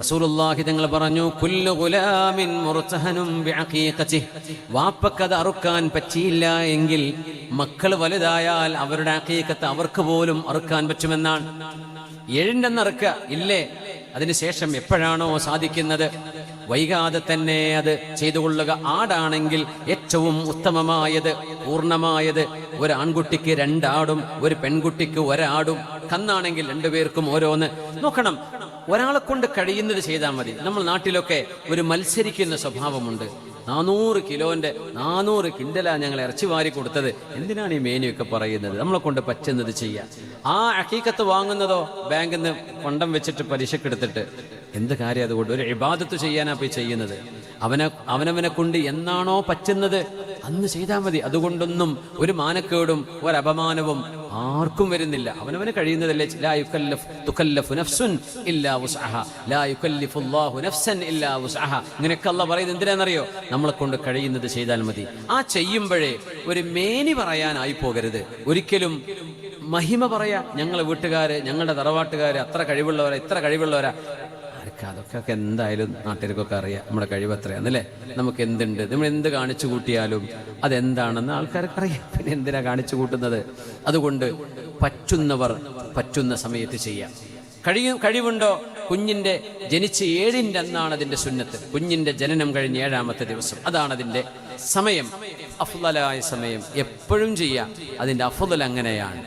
റസൂലുള്ളാഹി തങ്ങൾ പറഞ്ഞു, കുല്ലു ഗുലാമിൻ മുർതഹനും ബിഅഖീഖതിഹി. വാപ്പക്കത് അറുക്കാൻ പറ്റിയില്ല എങ്കിൽ മക്കൾ വലുതായാൽ അവരുടെ അഖീഖത്ത് അവർക്ക് പോലും അറുക്കാൻ പറ്റുമെന്നാണ്. 7 അറുക്കുക ഇല്ലേ, അതിനുശേഷം എപ്പോഴാണോ സാധിക്കുന്നത് വൈകാതെ തന്നെ അത് ചെയ്തുകൊള്ളുക. ആടാണെങ്കിൽ ഏറ്റവും ഉത്തമമായത്, പൂർണ്ണമായത്, ഒരു ആൺകുട്ടിക്ക് 2 ആടും ഒരു പെൺകുട്ടിക്ക് 1 ആടും. കന്നാണെങ്കിൽ 2 പേർക്കും ഓരോന്ന്. നോക്കണം, ഒരാളെ കൊണ്ട് കഴിയുന്നത് ചെയ്താൽ മതി. നമ്മൾ നാട്ടിലൊക്കെ ഒരു മത്സരിക്കുന്ന സ്വഭാവമുണ്ട്. 400 കിലോന്റെ 400 കിൻഡലാ ഞങ്ങൾ ഇറച്ചി വാരി കൊടുത്തത്, എന്തിനാണ് ഈ മേനിയൊക്കെ പറയുന്നത്? നമ്മളെ കൊണ്ട് പറ്റുന്നത് ചെയ്യാം. ആ ഹഖീഖത്ത് വാങ്ങുന്നതോ ബാങ്കിൽ നിന്ന് കൊണ്ടം വെച്ചിട്ട് പലിശക്കെടുത്തിട്ട് എന്ത് കാര്യം? അതുകൊണ്ട് ഒരു ഇബാദത്ത് ചെയ്യാനാ പോയി ചെയ്യുന്നത്. അവനവനെ കൊണ്ട് എന്നാണോ പറ്റുന്നത് അന്ന് ചെയ്താൽ മതി. അതുകൊണ്ടൊന്നും ഒരു മാനക്കേടും ഒരു അപമാനവും ആർക്കും വരുന്നില്ല. അവനവന് കഴിയുന്നതല്ലേ. ലാ തുകല്ലഫു നഫ്സുൻ ഇല്ലാ വുസ്അഹ, ലാ യുകല്ലിഫുല്ലാഹു നഫ്സൻ ഇല്ലാ വുസ്അഹ. ഇങ്ങനെയൊക്കെ അല്ലാഹ് പറയുന്നത് എന്തിനാണെന്നറിയോ? നമ്മളെ കൊണ്ട് കഴിയുന്നത് ചെയ്താൽ മതി. ആ ചെയ്യുമ്പോഴേ ഒരു മേനി പറയാനായി പോകരുത്. ഒരിക്കലും മഹിമ പറയാ, ഞങ്ങളെ വീട്ടുകാര്, ഞങ്ങളുടെ തറവാട്ടുകാര് അത്ര കഴിവുള്ളവരാ, ഇത്ര കഴിവുള്ളവരാ. അതൊക്കെ എന്തായാലും നാട്ടുകാർക്കൊക്കെ അറിയാം നമ്മുടെ കഴിവ് എത്രയാന്നല്ലേ. നമുക്ക് എന്തുണ്ട്, നമ്മൾ എന്ത് കാണിച്ചു കൂട്ടിയാലും അതെന്താണെന്ന് ആൾക്കാർക്ക് അറിയാം. പിന്നെ എന്തിനാ കാണിച്ചു കൂട്ടുന്നത്? അതുകൊണ്ട് പറ്റുന്നവർ പറ്റുന്ന സമയത്ത് ചെയ്യാം. കഴിവുണ്ടോ? കുഞ്ഞിന്റെ ജനിച്ച് 7ന്റെ അന്നാണ് അതിന്റെ സുന്നത്ത്. കുഞ്ഞിന്റെ ജനനം കഴിഞ്ഞ് 7ാമത്തെ ദിവസം, അതാണ് അതിന്റെ സമയം. അഫ്ളലായ സമയം എപ്പോഴും ചെയ്യാം. അതിന്റെ അഫ്ളൽ അങ്ങനെയാണ്.